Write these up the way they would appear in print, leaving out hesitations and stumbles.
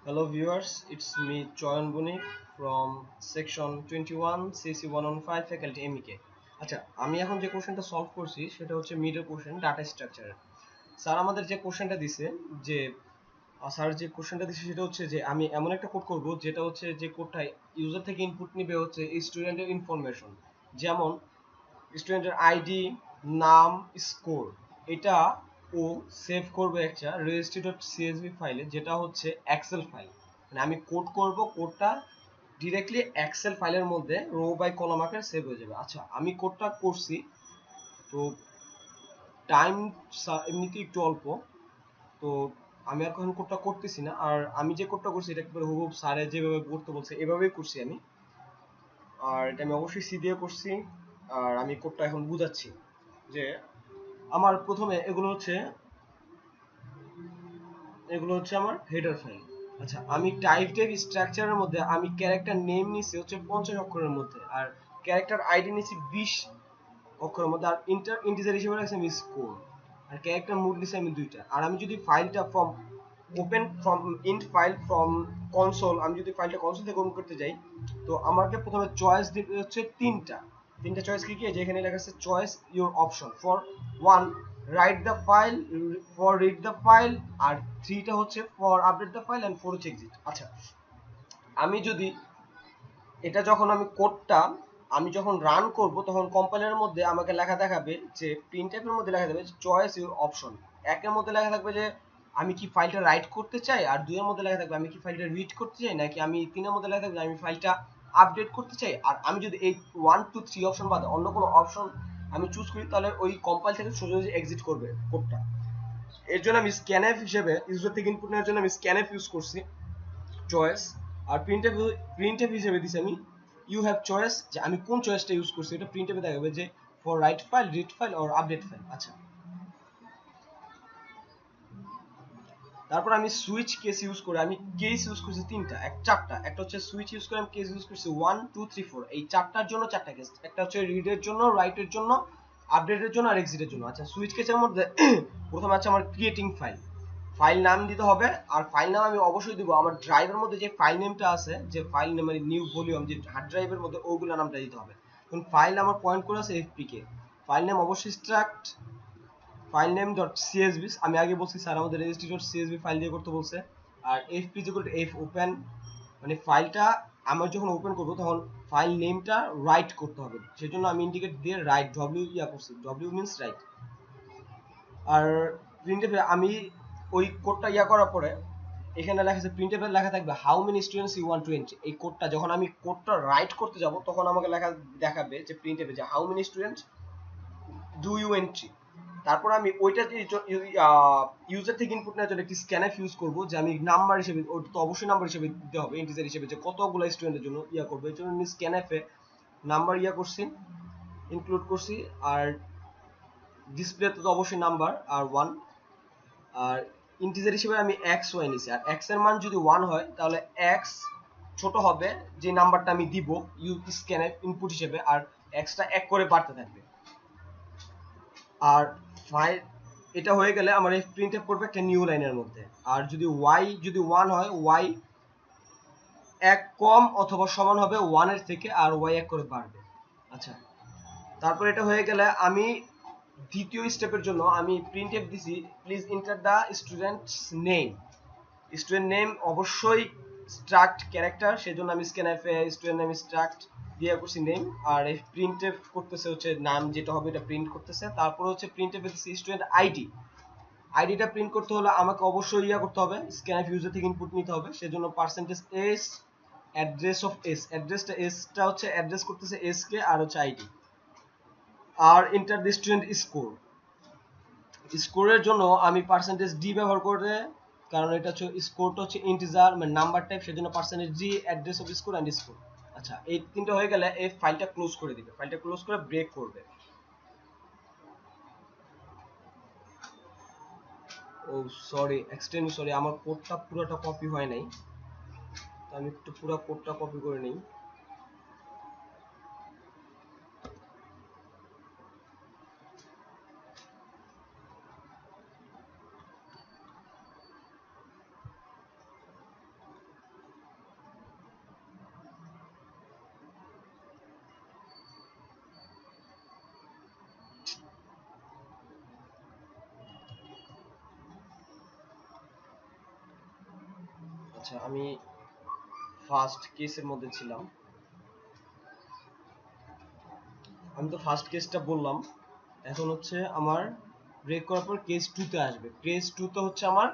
Hello viewers, it's me Choyan Bunik from section 21 CC 115 faculty MEK. আচ্ছা, আমি এখন যে কোশ্চেনটা সলভ করছি সেটা হচ্ছে মিডল কোশ্চেন ডাটা স্ট্রাকচারের। স্যার আমাদের যে কোশ্চেনটা দিছে যে স্যার যে কোশ্চেনটা দিছে সেটা হচ্ছে যে আমি এমন একটা কোড করব যেটা হচ্ছে যে কোডটা ইউজার থেকে ইনপুট নিবে হচ্ছে স্টুডেন্টের ইনফরমেশন, যেমন স্টুডেন্টের আইডি, নাম, স্কোর। এটা ও সেভ করবে একটা registry.csv ফাইলে, যেটা হচ্ছে এক্সেল ফাইল। মানে আমি কোড করব, কোডটা ডিরেক্টলি এক্সেল ফাইলের মধ্যে রো বাই কলাম আকারে সেভ হয়ে যাবে। আচ্ছা, আমি কোডটা করছি, তো টাইম এমনিতেই একটু অল্প, তো আমি আর এখন কোডটা করতেছি না। আর আমি যে কোডটা করছি এটা একবারে হুবহু স্যারে যেভাবে করতে বলছে এভাবেই করছি আমি। আর এটা আমি অবশ্যই সি দিয়ে করছি। আর আমি কোডটা এখন বুঝাচ্ছি যে আমার প্রথমে এগুলো হচ্ছে আমার হেডার ফাইল। আচ্ছা, আমি টাইপ টেক স্ট্রাকচারের মধ্যে আমি ক্যারেক্টার নেম নিছি হচ্ছে 50 অক্ষরের মধ্যে, আর ক্যারেক্টার আইডি নিছি 20 অক্ষরের মধ্যে, আর ইন্টিজার হিসেবে রাখছি আমি স্কোর, আর ক্যারেক্টার মোড নিছি আমি দুইটা। আর আমি যদি ফাইলটা from open from int file from console, আমি যদি ফাইলটা কনসোল থেকে ওপেন করতে যাই, তো আমাকে প্রথমে চয়েস দিতে হচ্ছে তিনটা চয়েস কি কি, যেখানে লেখা আছে choice your option for one write the file, for read the file, আর থ্রিটা হচ্ছে for update the file, and four হচ্ছে এক্সিট। আচ্ছা, আমি যদি এটা যখন আমি কোডটা আমি যখন রান করব তখন কম্পাইলারের মধ্যে আমাকে লেখা দেখাবে যে প্রিন্টএফ এর মধ্যে লেখা দেবে চয়েস ইউর অপশন। একের মধ্যে লেখা থাকবে যে আমি কি ফাইলটা রাইট করতে চাই, আর দুইয়ের মধ্যে লেখা থাকবে আমি কি ফাইলটা রিড করতে চাই, নাকি আমি তিনের মধ্যে লেখা থাকবে আমি ফাইলটা আপডেট করতে চাই। আর আমি যদি এই 1 2 3 অপশন বাদে অন্য কোনো অপশন আমি চুজ করি, তাহলে ওই কম্পাইল থেকে সোজা এক্সিট করবে কোডটা। এর জন্য আমি স্ক্যানএফ হিসেবে ইউজার থেকে ইনপুট নেওয়ার জন্য আমি স্ক্যানএফ ইউজ করছি চয়েস। আর প্রিন্টএফ হিসেবে দিছি আমি ইউ হ্যাভ চয়েস, যে আমি কোন চয়েসটা ইউজ করছি এটা প্রিন্টএফে দেখাবে যে for right file, read file or update file. আচ্ছা, তারপর আমি সুইচ কেস ইউজ করে আমি কেস ইউজ করছি চারটা। একটা হচ্ছে সুইচ ইউজ করে আমি কেস ইউজ করছি 1 2 3 4, এই চারটার জন্য চারটা কেস। একটা হচ্ছে রিডের জন্য, রাইটের জন্য, আপডেটের জন্য আর এক্সিটের জন্য। আচ্ছা, সুইচ কেসের মধ্যে প্রথমে আছে আমার ক্রিয়েটিং ফাইল, ফাইল নাম দিতে হবে। আর ফাইল নাম আমি অবশ্যই দিব আমার ড্রাইভের মধ্যে যে ফাইল নেমটা আছে, যে ফাইল নেম মানে নিউ ভলিউম যে হার্ড ড্রাইভের মধ্যে, ওগুলো নামটা দিতে হবে। এখন ফাইল আমার পয়েন্ট করে আছে এফপিকে, ফাইল নেম অবশ্যই struct file name dot CSV. আমি আগে বলছি স্যার আমাদের রেজিস্ট্রি ডট সিএসভি ফাইল দিয়ে করতে বলছে। আর FP equal to F open, মানে ফাইলটা আমরা যখন ওপেন করব তখন ফাইল নেমটা রাইট করতে হবে, সেজন্য আমি ইন্ডিকেট দিয়ে রাইট ডব্লিউ করছি, ডব্লিউ মিন্স রাইট। আর প্রিন্টএফে আমি ওই কোডটা করার পরে এখানে লেখা আছে প্রিন্টএফে লেখা থাকবে how many students you want to entry. এই কোডটা যখন আমি কোডটা রাইট করতে যাব তখন আমাকে লেখা দেখাবে যে প্রিন্টএফে যে how many students do you entry. তারপর আমি ওইটা ইউজার থেকে ইনপুট নেওয়ার জন্য একটি স্ক্যানএফ ইউজ করব, যে আমি নাম্বার হিসেবে, ওটা তো অবশ্যই নাম্বার হিসেবে দিতে হবে ইন্টিজার হিসেবে, যে কতগুলো স্টুডেন্টের জন্য করবে। এর জন্য আমি স্ক্যানএফে নাম্বার করছি, ইনক্লুড করছি। আর ডিসপ্লেতে তো অবশ্যই নাম্বার আর ওয়ান। আর ইন্টিজার হিসেবে আমি এক্স ওয়াই নিছি, আর এক্স এর মান যদি 1 হয় তাহলে এক্স ছোট হবে যে নাম্বারটা আমি দিব ইউ স্ক্যানএফ ইনপুট হিসেবে, আর এক্সটা এক করে বাড়তে থাকবে। আর ফাইল এটা হয়ে গেলে আমার এই প্রিন্টএফ করবে একটা নিউ লাইনের মধ্যে। আর যদি যদি 1 হয়, ওয়াই এক কম অথবা সমান হবে 1 এর থেকে, আর ওয়াই এক করে বাড়বে। আচ্ছা, তারপর এটা হয়ে গেলে আমি দ্বিতীয় স্টেপের জন্য আমি প্রিন্টএফ দিছি please enter the students name. Student name অবশ্যই স্ট্রাক্ট ক্যারেক্টার, সেজন্য আমি স্ক্যানএফ এ স্টুডেন্ট নেম স্ট্রাক্ট দিয়ে করছি নেম। আর এই প্রিন্টএফ করতেছে হচ্ছে নাম যেটা হবে এটা প্রিন্ট করতেছে। তারপর হচ্ছে প্রিন্টএফ এ দিছি স্টুডেন্ট আইডি। আইডিটা প্রিন্ট করতে হলে আমাকে অবশ্যই করতে হবে, স্ক্যানএফ ইউজার থেকে ইনপুট নিতে হবে, সেজন্য percentage S address of S, অ্যাড্রেসটা এসটা হচ্ছে অ্যাড্রেস করতেছে এস কে, আর হচ্ছে আইডি। আর ইন্টার দ্য স্টুডেন্ট স্কোর, স্কোরের জন্য আমি পার্সেন্টেজ ডি ব্যবহার করে, কারণ এটা হচ্ছে স্কোরটা হচ্ছে ইন্টিজার মানে নাম্বার টাইপ, সেজন্য percentage D address of score and score. আচ্ছা, এই তিনটা হয়ে গেলে এই ফাইলটা ক্লোজ করে দিবে, ফাইলটা ক্লোজ করে ব্রেক করবে। ও সরি, এক্সট্রিমলি সরি, আমার কোডটা পুরোটা কপি হয় নাই, তো আমি একটু পুরো কোডটা কপি করে নিই। আচ্ছা, আমি ফার্স্ট কেসের মধ্যে ছিলাম। আমি তো ফার্স্ট কেসটা বললাম, এখন হচ্ছে আমার ব্রেক করার পর কেস 2 তে আসবে। কেস 2 তে হচ্ছে আমার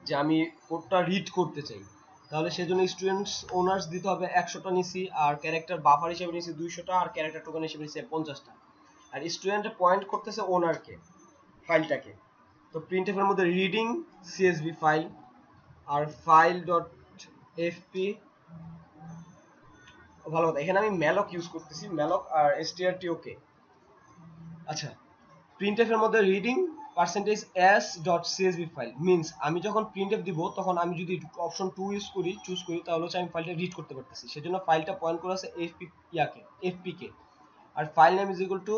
যে আমি কোডটা রিড করতে চাই, তাহলে সেজন্য স্টুডেন্টস ওনার্স দিতে হবে 100টা নিছি, আর ক্যারেক্টার বাফার হিসেবে নিছি 200টা, আর ক্যারেক্টার টোকেন হিসেবে নিছি 50টা। আর স্টুডেন্ট পয়েন্ট করতেছে ওনারকে, ফাইলটাকে। তো প্রিন্টএফ এর মধ্যে রিডিং সিএসভি ফাইল আর ফাইল ডট এফপি। ভালো কথা, এখানে আমি ম্যালক ইউজ করতেছি, ম্যালক আর strtok। আচ্ছা, প্রিন্টএফ এর মধ্যে reading percentage S dot CSV file means আমি যখন প্রিন্টএফ দিব তখন আমি যদি অপশন 2 ইউজ করি, চুজ করি, তাহলে হচ্ছে আমি ফাইলটা রিড করতে পারতেছি। সেজন্য ফাইলটা পয়েন্ট করা আছে এফপি কে। আর file name is equal to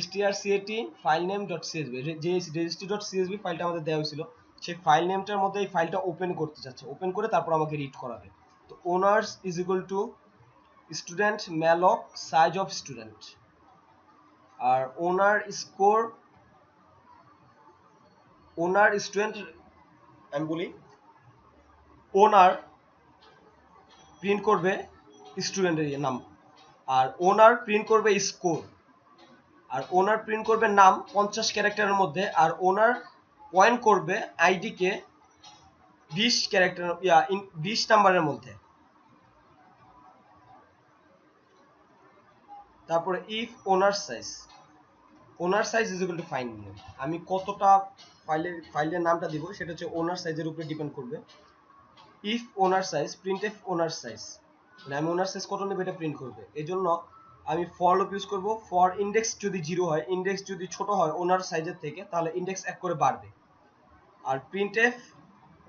strcat file name dot CSV. যে রেজিস্ট্রি ডট সিএসভি ফাইলটা আমাদের দেওয়া হয়েছিল, সেই ফাইল নেমটার মধ্যে এই ফাইলটা ওপেন করতে চাচ্ছে, ওপেন করে তারপর আমাকে রিড করাবে। তো owners is equal to student malloc size of student, আর ওনার স্কোর, ওনার স্টুডেন্ট, আমি বলি ওনার প্রিন্ট করবে স্টুডেন্টের নাম, আর ওনার প্রিন্ট করবে স্কোর, আর ওনার প্রিন্ট করবে নাম 50 ক্যারেক্টারের মধ্যে, আর ওনার পয়েন্ট করবে আইডি কে 20 ক্যারেক্টার 20 নাম্বারের মধ্যে। তারপরে ইফ ওনার সাইজ, ওনার size is equal to file name. আমি কতটা ফাইলের নামটা দিব সেটা হচ্ছে ওনার সাইজের উপরে ডিপেন্ড করবে। ইফ ওনার সাইজ প্রিন্টএফ ওনার সাইজ, মানে আমি ওনার সাইজ কত নেব এটা প্রিন্ট করবে। এই জন্য আমি ফর লুপ ইউজ করব। ফর ইন্ডেক্স যদি 0 হয়, ইন্ডেক্স যদি ছোট হয় ওনার সাইজের থেকে, তাহলে ইন্ডেক্স 1 করে বাড়বে। আর printf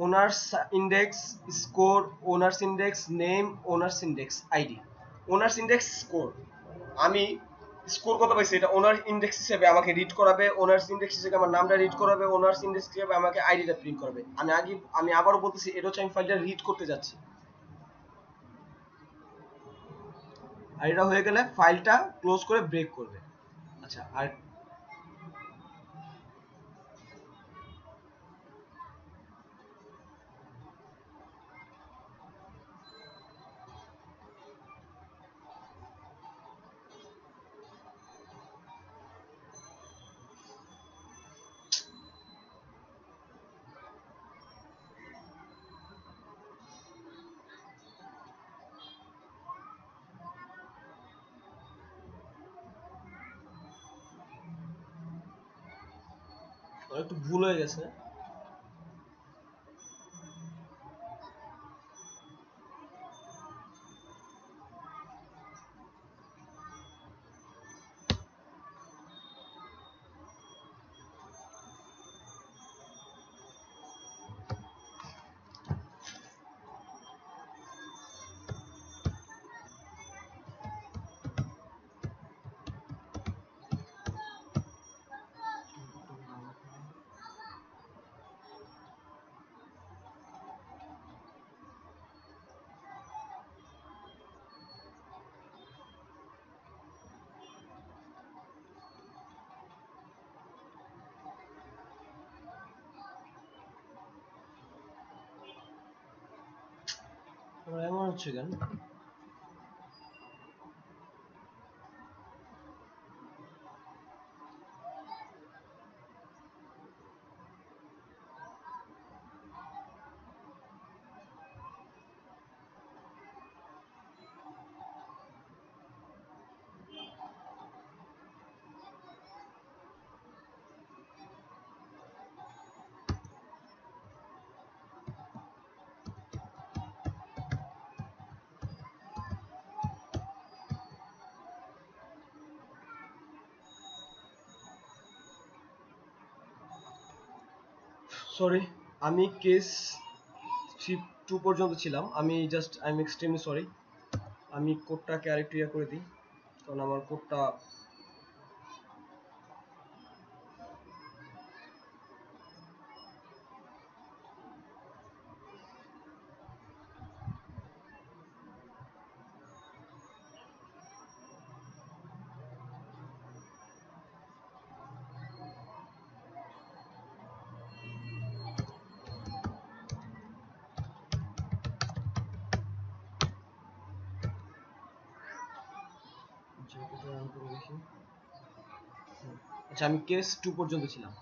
owners index score, owners index name, owners index ID. Owners index score, আমি স্কোর কত পাইছি এটা ওনার ইন্ডেক্স হিসেবে আমাকে রিড করাবে, ওনার্স ইন্ডেক্স হিসেবে আমার নামটা রিড করাবে, ওনার্স ইন্ডেক্স হিসেবে আমাকে আইডিটা প্রিন্ট করবে। আমি আবারও বলতেছি, এটা হচ্ছে আমি ফাইলটা রিড করতে যাচ্ছি। আর এটা হয়ে গেলে ফাইলটা ক্লোজ করে ব্রেক করবে। আচ্ছা, আর একটু ভুল হয়ে গেছে। এমন হচ্ছে কেন? সরি, আমি কেস 2 পর্যন্ত ছিলাম। I am extremely sorry. আমি কোডটাকে আরেকটু ইয়ে করে দিই, কারণ আমার কোডটা আচ্ছা আমি কেস 2 পর্যন্ত ছিলাম।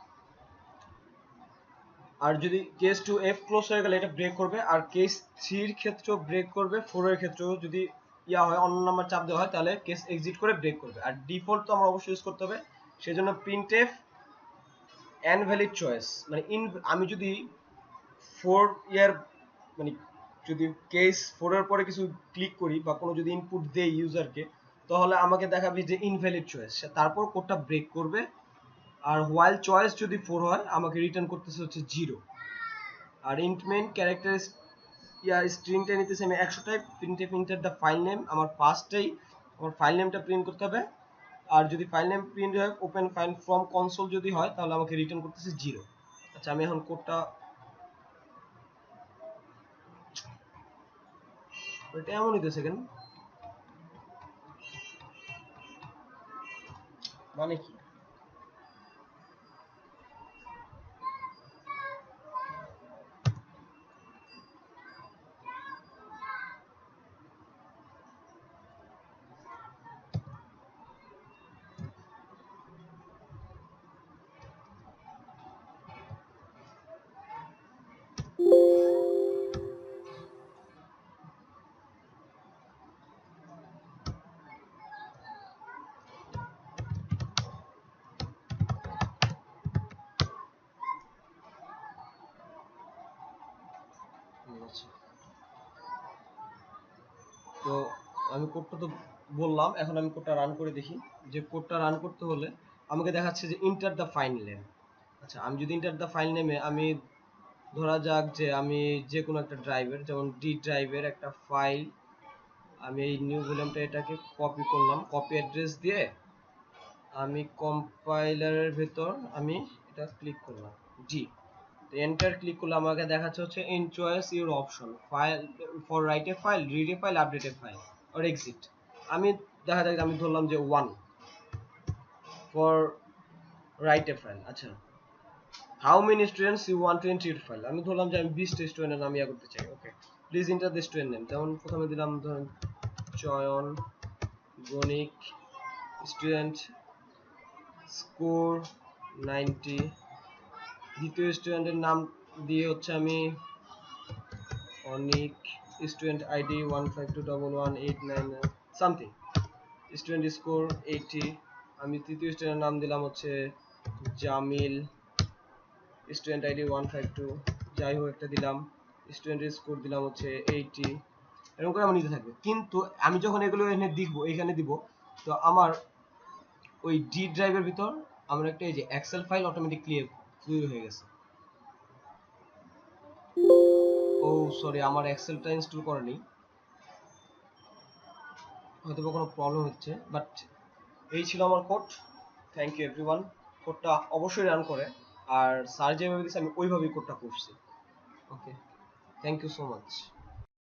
আর যদি কেস 2 এফ ক্লোজ হয়ে গেলে এটা ব্রেক করবে, আর কেস 3 এর ক্ষেত্রেও ব্রেক করবে, 4 এর ক্ষেত্রেও যদি ইয়া হয় অন্য নাম্বার চাপ দেওয়া হয় তাহলে কেস এক্সিট করে ব্রেক করবে। আর ডিফল্ট তো আমরা অবশ্যই ইউজ করতে হবে, সেজন্য printf invalid choice মানে আমি যদি 4 ইয়ার মানে যদি কেস 4 এর পরে কিছু ক্লিক করি বা কোনো যদি ইনপুট দেই ইউজারকে, তাহলে আমাকে দেখাবে যে ইনভ্যালিড চয়েস, তারপর কোডটা ব্রেক করবে। আর হোয়াইল চয়েস যদি 4 হয় আমাকে রিটার্ন করতেছে হচ্ছে 0। আর ইন্ট মেইন ক্যারেক্টার ইয়া স্ট্রিংটা নিতেছে আমি 100 type, printf enter the file name, আমার ফার্স্টেই আমার ফাইল নেমটা প্রিন্ট করতে হবে। আর যদি ফাইল নেম প্রিন্ট হয় ওপেন ফাইল ফ্রম কনসোল যদি হয় তাহলে আমাকে রিটার্ন করতেছে 0। আচ্ছা আমি এখন কোডটা এটা এমন হইতেছে কেন, মানে কি? আচ্ছা তো আমি কোডটা তো বললাম, এখন আমি কোডটা রান করে দেখি। যে কোডটা রান করতে হলে আমাকে দেখাচ্ছে যে ইন্টার দ্য ফাইল নেম। আচ্ছা আমি যদি ইন্টার দ্য ফাইল নেমে আমি ধরা যাক যে আমি যে কোনো একটা ড্রাইভের যেমন ডি ড্রাইভের একটা ফাইল, আমি এই নিউ ভলিউমটা এটাকে কপি করলাম, কপি অ্যাড্রেস দিয়ে আমি কম্পাইলারের ভেতর আমি এটা ক্লিক করলাম জি, তো এন্টার ক্লিক করলে আমাকে দেখাচ্ছে হচ্ছে in choice your option file for write a file, read a file, update a file or exit. আমি দেখা যাক আমি ধরলাম যে 1 ফর রাইট এ ফাইল। আচ্ছা how many students you want to entry file, আমি ধরলাম যে আমি 20টা স্টুডেন্টের নাম ইয়া করতে চাই। Okay please enter the student name, যেমন প্রথমে দিলাম ধরেন চয়ন গণিক, স্টুডেন্ট স্কোর 90, দ্বিতীয় স্টুডেন্টের নাম দিয়ে হচ্ছে আমি Anik, student ID 1521189 something, student score 80, আমি তৃতীয় স্টুডেন্টের নাম দিলাম হচ্ছে জামিল, স্টুডেন্ট আইডি 152 যাই হোক একটা দিলাম, স্টুডেন্টের স্কোর দিলাম হচ্ছে 80, এরকম করে আমার নিতে থাকবে। কিন্তু আমি যখন এগুলো এখানে দেখবো এখানে দিব, তো আমার ওই ডি ড্রাইভের ভিতর আমার একটা এই যে এক্সেল ফাইল অটোমেটিকলি তৈরি হয়ে গেছে। ও সরি আমার এক্সেলটা ইনস্টল করা নেই, হয়তো কোনো প্রবলেম হচ্ছে, বাট এই ছিল আমার কোড। থ্যাংক ইউ এভরিওয়ান, কোডটা অবশ্যই রান করে, আর স্যার যেভাবে দিয়েছে আমি ওইভাবেই কোডটা করছি। Okay thank you so much.